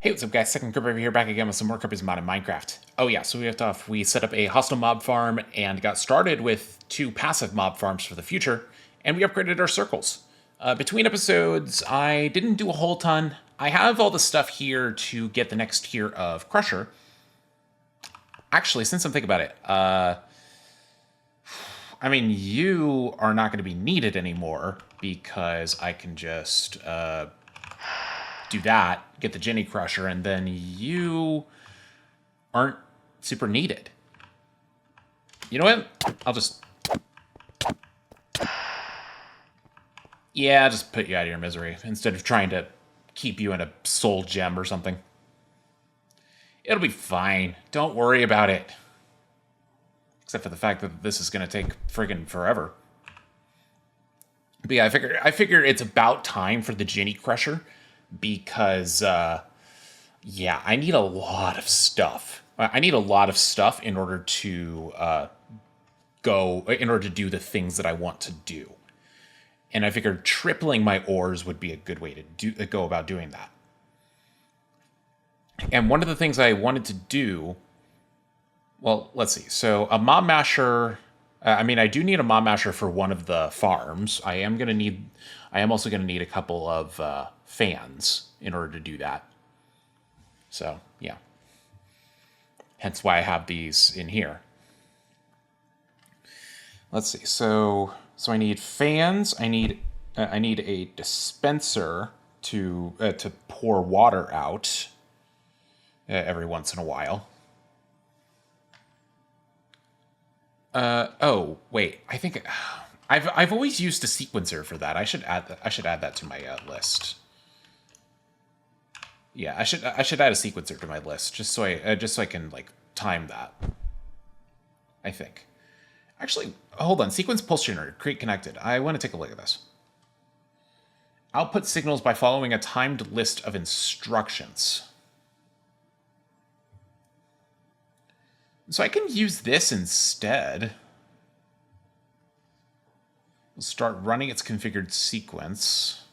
Hey, what's up guys, Second Kirby over here, back again with some more Kirby's Mod in Minecraft. Oh yeah, so we left off, we set up a hostile mob farm and got started with 2 passive mob farms for the future, and we upgraded our circles. Between episodes, I didn't do a whole ton. I have all the stuff here to get the next tier of Crusher. Actually, since I'm thinking about it, I mean, you are not going to be needed anymore because I can just do that, get the Jenny Crusher, and then you aren't super needed. You know what? I'll just... Yeah, just put you out of your misery instead of trying to keep you in a soul gem or something. It'll be fine. Don't worry about it. Except for the fact that this is going to take friggin' forever. But yeah, I figure it's about time for the Jenny Crusher because, yeah, I need a lot of stuff. I need a lot of stuff in order to in order to do the things that I want to do. And I figured tripling my ores would be a good way to go about doing that. And one of the things I wanted to do, well, let's see. So a mob masher, I mean, I do need a mob masher for one of the farms. I am also going to need a couple of fans in order to do that. So, yeah. Hence why I have these in here. Let's see. So I need fans. I need a dispenser to pour water out every once in a while. Oh wait, I think I've always used a sequencer for that. I should add that to my list. Yeah, I should add a sequencer to my list just so I can like time that. I think. Actually, hold on. Sequence pulse generator, create connected. I want to take a look at this. Output signals by following a timed list of instructions. So I can use this instead. We'll start running its configured sequence.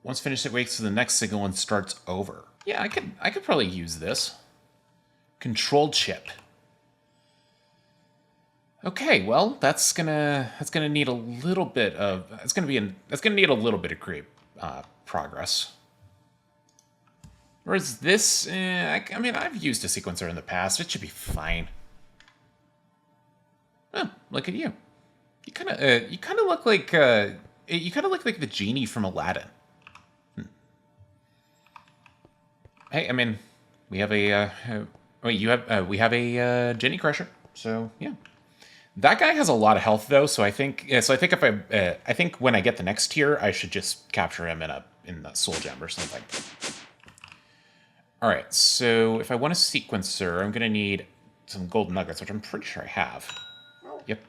Once finished, it waits for the next signal and starts over. Yeah, I could probably use this. Control chip. Okay, well, that's gonna need a little bit of need a little bit of creep progress. Whereas this, I mean, I've used a sequencer in the past. It should be fine. Oh, look at you. You kind of look like the genie from Aladdin. Hey, I mean, we have a we have a Jenny Crusher. So yeah. That guy has a lot of health though, so I think if I think when I get the next tier, I should just capture him in the soul gem or something. All right, so if I want a sequencer, I'm gonna need some gold nuggets, which I'm pretty sure I have. Yep.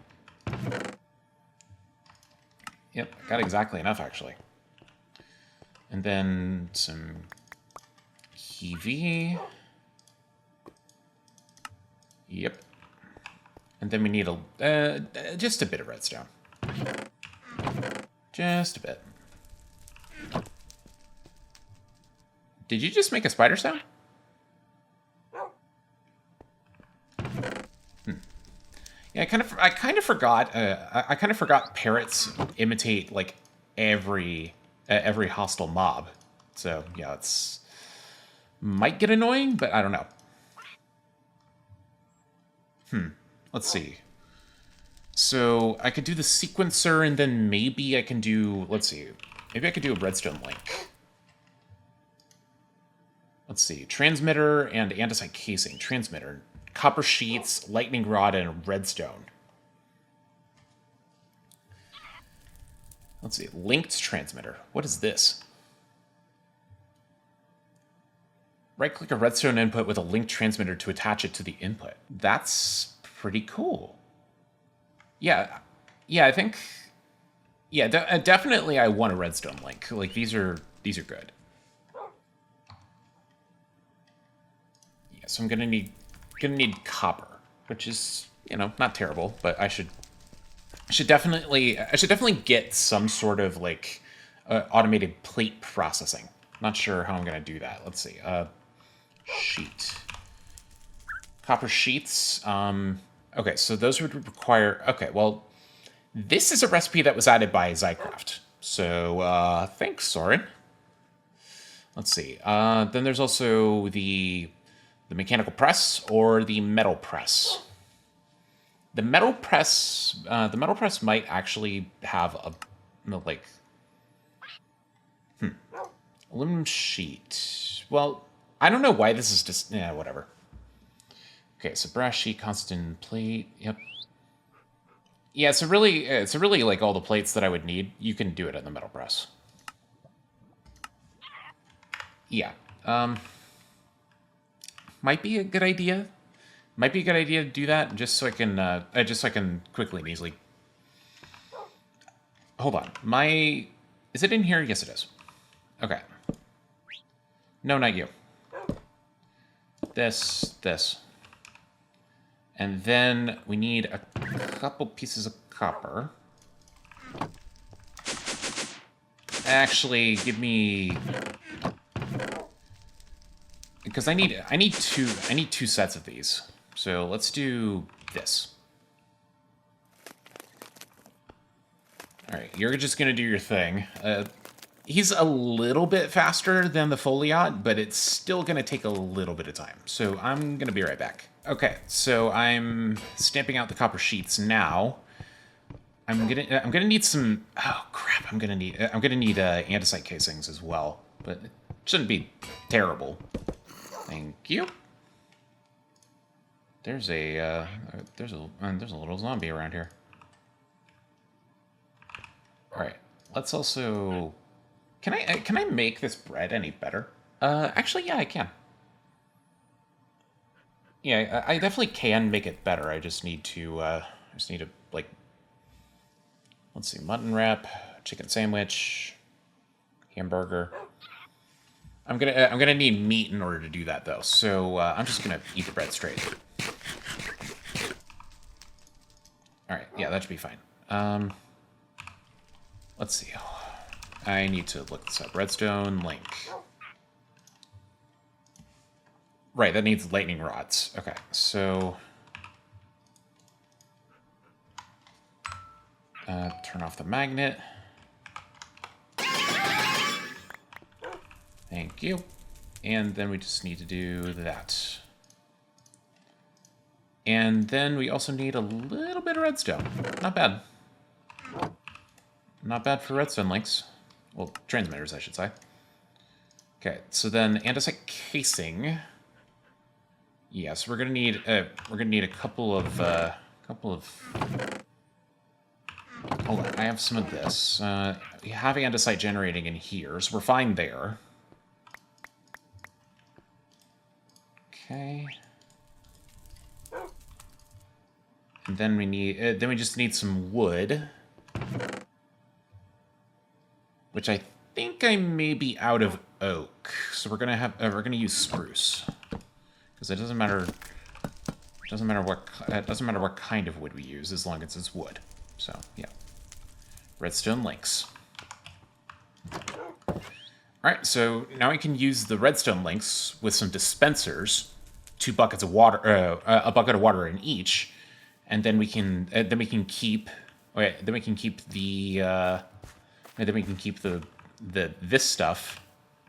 Yep, I got exactly enough actually. And then some Kiwi. Yep. And then we need just a bit of redstone. Just a bit. Did you just make a spider sound? Yeah, I kind of forgot. I kind of forgot parrots imitate like every hostile mob. So yeah, it's might get annoying, but I don't know. Let's see. So I could do the sequencer, and then maybe I can do. Let's see. Maybe I could do a redstone link. Let's see. Transmitter and andesite casing. Transmitter. Copper sheets, lightning rod, and redstone. Let's see. Linked transmitter. What is this? Right-click a redstone input with a linked transmitter to attach it to the input. That's pretty cool. Yeah. Yeah, I think... Yeah, definitely I want a redstone link. Like, these are good. Yeah, so I'm gonna need copper, which is, you know, not terrible, but I should definitely get some sort of like automated plate processing. Not sure how I'm going to do that. Let's see. Sheet. Copper sheets. Okay, so those would require... Okay, well, this is a recipe that was added by Zycraft. So, thanks, Soren. Let's see. Then there's also the mechanical press or the metal press. The metal press might actually have a, like... Aluminum sheet. Well, I don't know why this is just... Yeah, whatever. Okay, so brass sheet, constant plate. Yep. Yeah, so really like all the plates that I would need, you can do it in the metal press. Yeah. Might be a good idea. Might be a good idea to do that just so I can quickly and easily. Hold on. Is it in here? Yes, it is. Okay. No, not you. This. And then we need a couple pieces of copper. Actually, give me... Because I need two sets of these. So let's do this. All right, you're just gonna do your thing. He's a little bit faster than the Foliot, but it's still gonna take a little bit of time. So I'm gonna be right back. Okay, so I'm stamping out the copper sheets now. I'm gonna need some. Oh crap! I'm gonna need andesite casings as well, but it shouldn't be terrible. Thank you. There's a little zombie around here. All right, let's also. Can I make this bread any better? Actually, yeah, I can. Yeah, I definitely can make it better. I just need to like. Let's see, mutton wrap, chicken sandwich, hamburger. I'm gonna need meat in order to do that though. So I'm just gonna eat the bread straight. All right, yeah, that should be fine. Let's see. I need to look this up. Redstone link. Right, that needs lightning rods. Okay, so turn off the magnet. Thank you. And then we just need to do that. And then we also need a little bit of redstone. Not bad. Not bad for redstone links. Well, transmitters, I should say. Okay, so then andesite casing. Yes, we're gonna need a couple of Hold on, I have some of this. We have andesite generating in here, so we're fine there. Okay. And then we just need some wood. Which I think I may be out of oak. So we're gonna use spruce. Because it doesn't matter what kind of wood we use as long as it's wood. So, yeah. Redstone links. Alright, so now we can use the redstone links with some dispensers, 2 buckets of water, a bucket of water in each, and then we can keep this stuff,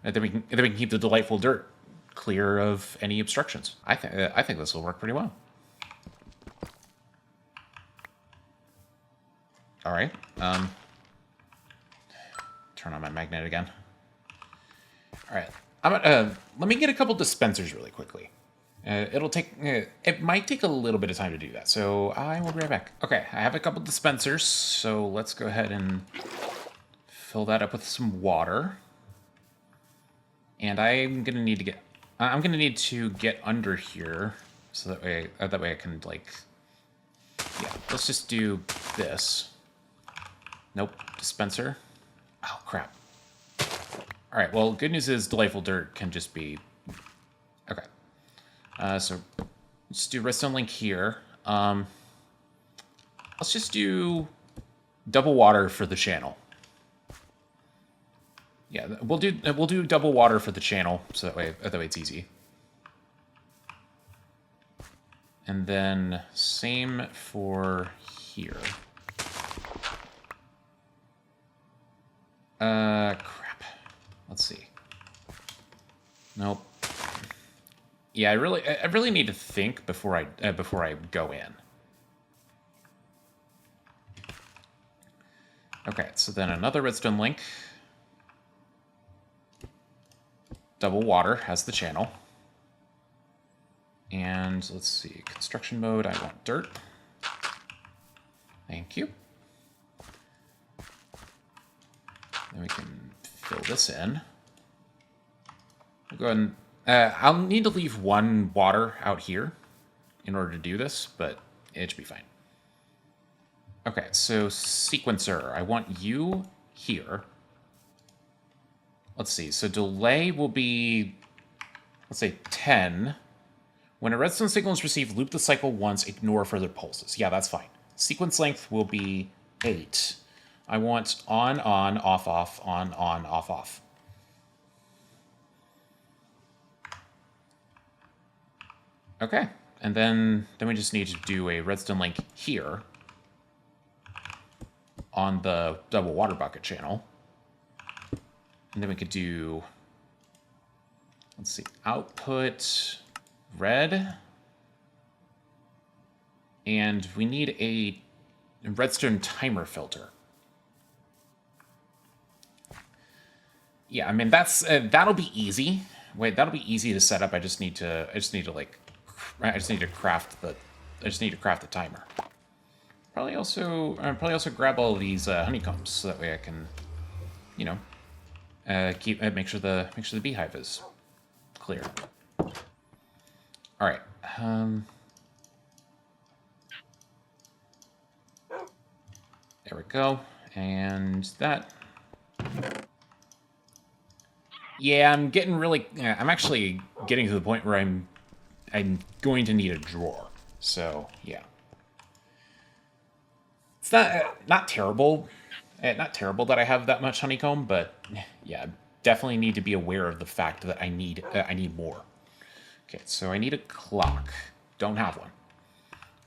and then we can keep the delightful dirt clear of any obstructions. I think this will work pretty well. All right. Turn on my magnet again. All right. Let me get a couple dispensers really quickly. It might take a little bit of time to do that, so I will be right back. Okay, I have a couple dispensers, so let's go ahead and fill that up with some water. And I'm gonna need to get under here, so that way I can like, yeah. Let's just do this. Nope, dispenser. Oh crap. All right. Well, good news is delightful dirt can just be. Okay. So let's do redstone link here. Let's just do double water for the channel. Yeah, we'll do double water for the channel, so that way it's easy. And then same for here. Crap. Let's see. Nope. Yeah, I really need to think before I go in. Okay, so then another redstone link. Double water has the channel. And let's see, construction mode, I want dirt. Thank you. Then we can fill this in. We'll go ahead and... I'll need to leave one water out here in order to do this, but it should be fine. Okay, so sequencer, I want you here. Let's see, so delay will be, let's say 10. When a redstone signal is received, loop the cycle once, ignore further pulses. Yeah, that's fine. Sequence length will be 8. I want on, off, on, off, off. Okay, and then we just need to do a redstone link here on the double water bucket channel. And then we could do, let's see, output red. And we need a redstone timer filter. Yeah, I mean that'll be easy. Wait, that'll be easy to set up. I just need to craft the timer. Probably also grab all of these honeycombs so that way I can, you know, make sure the beehive is clear. All right. There we go, and that. Yeah, I'm actually getting to the point where I'm going to need a drawer. So yeah, it's not terrible. Not terrible that I have that much honeycomb, but yeah, definitely need to be aware of the fact that I need more. Okay, so I need a clock. Don't have one.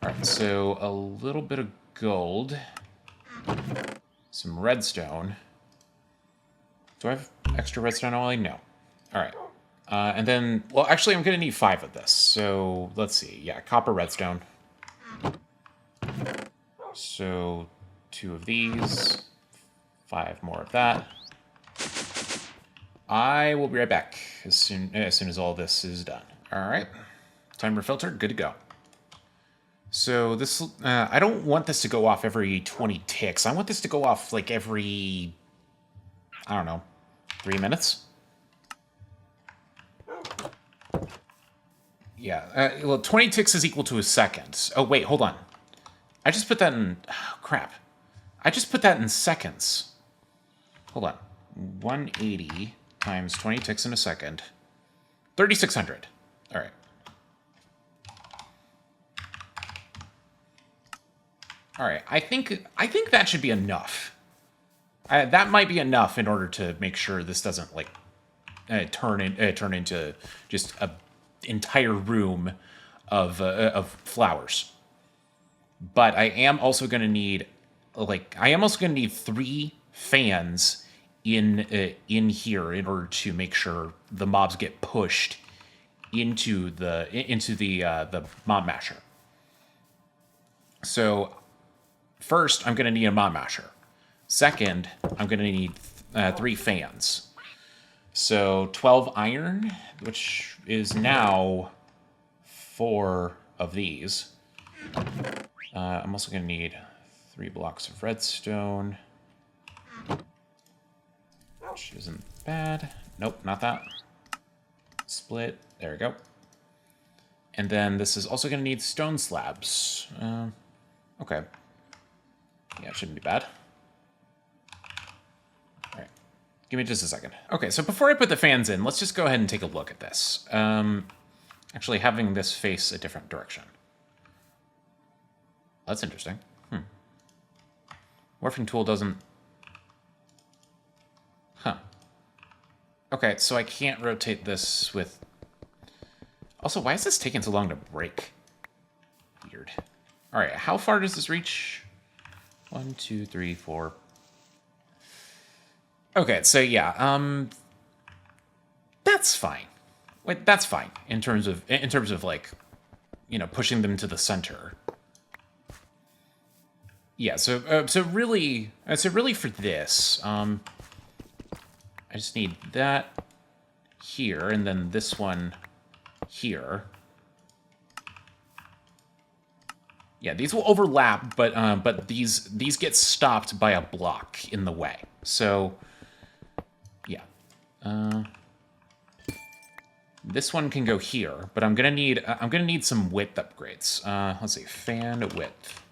All right, so a little bit of gold, some redstone. Do I have extra redstone oil? No. All right. And then, well, actually, I'm going to need 5 of this. So let's see. Yeah, copper redstone. So 2 of these, 5 more of that. I will be right back as soon as all this is done. All right. Timer filter, good to go. So this, I don't want this to go off every 20 ticks. I want this to go off like every, I don't know, 3 minutes. Yeah, well, 20 ticks is equal to a second. Oh, wait, hold on. I just put that in, oh, crap. I just put that in seconds. Hold on. 180 times 20 ticks in a second. 3,600. All right. All right, I think that should be enough. That might be enough in order to make sure this doesn't like turn into just a entire room of flowers. But I am also going to need 3 fans in here in order to make sure the mobs get pushed into the mob masher. So first, I'm going to need a mob masher. Second, I'm going to need 3 fans. So 12 iron, which is now 4 of these. I'm also going to need 3 blocks of redstone, which isn't bad. Nope, not that. Split. There we go. And then this is also going to need stone slabs. Okay. Yeah, it shouldn't be bad. All right. Give me just a second. Okay, so before I put the fans in, let's just go ahead and take a look at this. Actually, having this face a different direction. That's interesting. Morphing tool doesn't... Huh. Okay, so I can't rotate this with... Also, why is this taking so long to break? Weird. All right, how far does this reach? 1, 2, 3, 4. Okay, so yeah, that's fine. Wait, that's fine in terms of like, you know, pushing them to the center. Yeah, so really for this, I just need that here, and then this one here. Yeah, these will overlap, but these get stopped by a block in the way. So, yeah. This one can go here, but I'm gonna need some width upgrades. Let's see, fan width.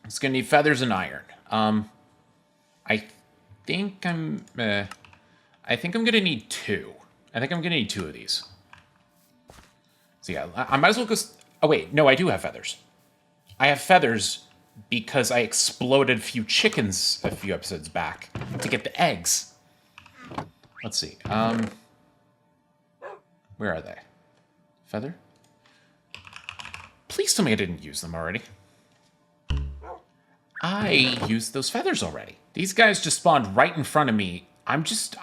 It's gonna need feathers and iron. I think I'm gonna need 2. I think I'm gonna need 2 of these. So yeah, I might as well go. Oh wait, no, I do have feathers. I have feathers because I exploded a few chickens a few episodes back to get the eggs. Let's see. Where are they? Feather? Please tell me I didn't use them already. I used those feathers already. These guys just spawned right in front of me. I'm just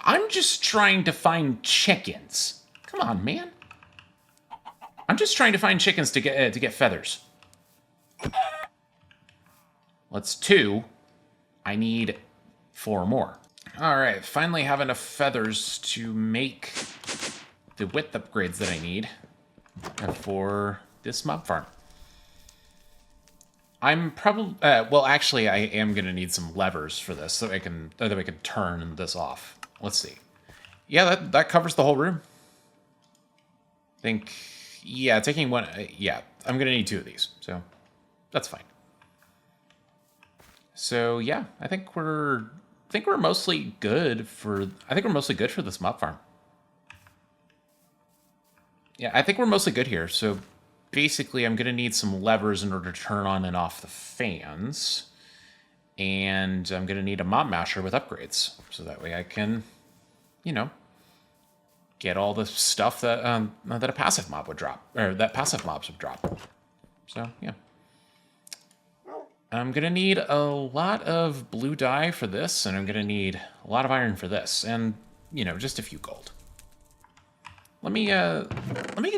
trying to find chickens. Come on, man. I'm just trying to find chickens to get feathers. That's 2. I need 4 more. All right, finally have enough feathers to make the width upgrades that I need for this mob farm. I'm probably well, actually, I am gonna need some levers for this so I can turn this off. Let's see. Yeah, that covers the whole room. I think, yeah, taking one. Yeah, I'm gonna need 2 of these, so that's fine. So yeah, I think we're mostly good for this mob farm. Yeah, I think we're mostly good here. So basically, I'm going to need some levers in order to turn on and off the fans. And I'm going to need a mob masher with upgrades. So that way I can, you know, get all the stuff that that a passive mob would drop. Or that passive mobs would drop. So, yeah. I'm going to need a lot of blue dye for this. And I'm going to need a lot of iron for this. And, you know, just a few gold. Let me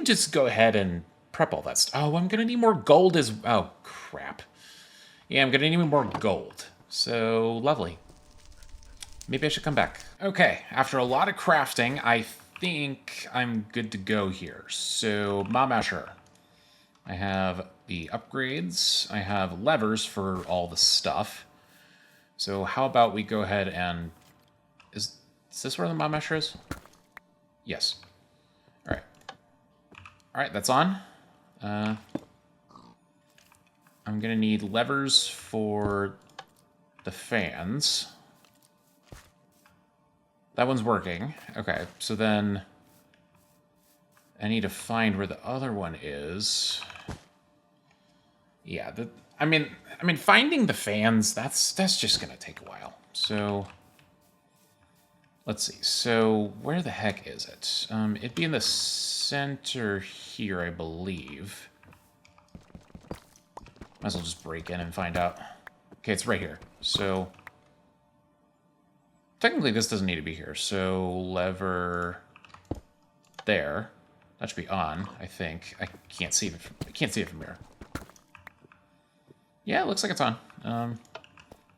just go ahead and prep all that stuff. Oh, I'm gonna need more gold as... Oh, crap. Yeah, I'm gonna need more gold. So, lovely. Maybe I should come back. Okay, after a lot of crafting, I think I'm good to go here. So, mob masher. I have the upgrades. I have levers for all the stuff. So, how about we go ahead and... Is this where the mob masher is? Yes. Alright, that's on. I'm gonna need levers for the fans. That one's working. Okay, so then I need to find where the other one is. Yeah, I mean, finding the fans, that's just gonna take a while. So let's see. So where the heck is it? It'd be in the center here, I believe. Might as well just break in and find out. Okay, it's right here. So technically this doesn't need to be here. So lever there. That should be on, I think. I can't see it from here. Yeah, it looks like it's on.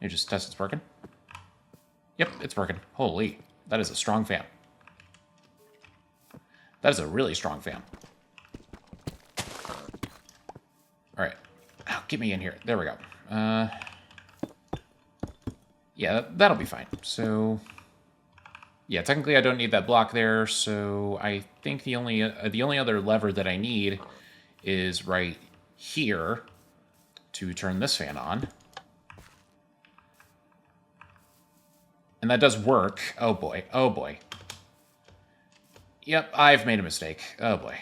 You just test it's working. Yep, it's working. Holy, that is a strong fan. That is a really strong fan. All right. Oh, get me in here. There we go. Yeah, that'll be fine. So, yeah, technically I don't need that block there. So I think the only other lever that I need is right here to turn this fan on. And that does work. Oh boy. Oh boy. Yep, I've made a mistake. Oh boy.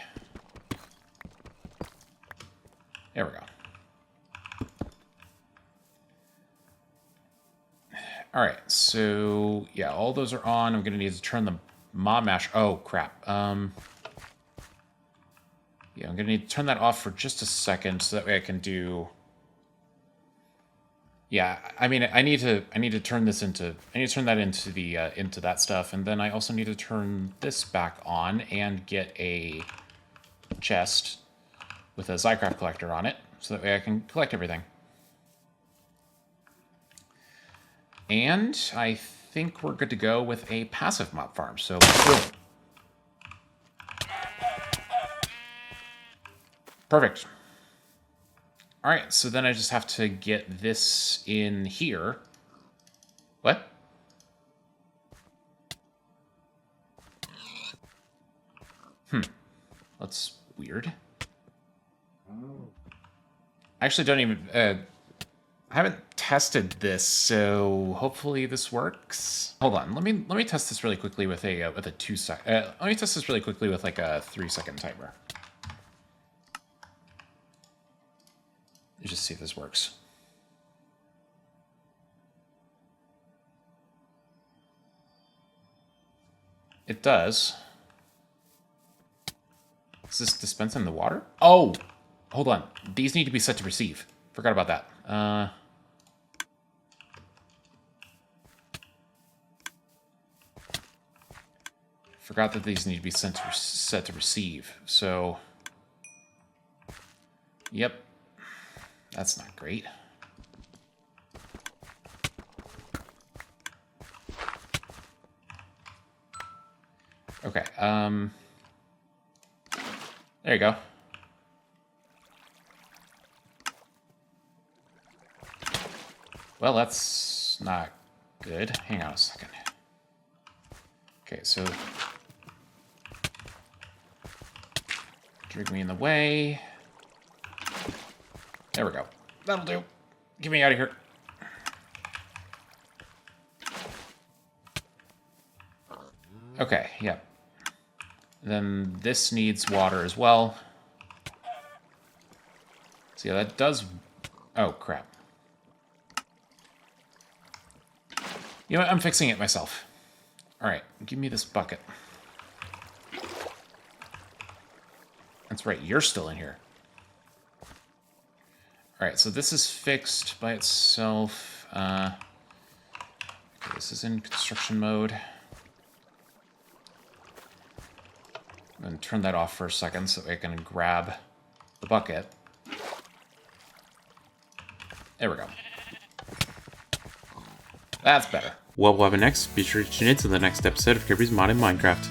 There we go. All right, so yeah, all those are on. I'm gonna need to turn the mod mash. Oh crap. Yeah, I'm gonna need to turn that off for just a second so that way I can do. Yeah, I mean, I need to turn this into. I need to turn that into the into that stuff, and then I also need to turn this back on and get a chest with a Zycraft collector on it, so that way I can collect everything. And I think we're good to go with a passive mob farm. So boom. Perfect. All right, so then I just have to get this in here. What? That's weird. I actually don't even... I haven't tested this, so hopefully this works. Hold on, let me test this really quickly with a 2 sec. Let me test this really quickly with like a 3-second timer. Let's just see if this works. It does. Is this dispensing the water? Oh, hold on. These need to be set to receive. Forgot about that. Forgot that these need to be set to receive. So, yep. That's not great. Okay, there you go. Well, that's not good. Hang on a second. Okay, so drag me in the way. There we go. That'll do. Get me out of here. Okay, yeah. Then this needs water as well. So yeah, that does... Oh, crap. You know what? I'm fixing it myself. Alright, give me this bucket. That's right, you're still in here. Alright, so this is fixed by itself. Okay, this is in construction mode. I'm going to turn that off for a second so I can grab the bucket. There we go. That's better. What will happen next? Be sure to tune in to the next episode of Kirby's Modded Minecraft.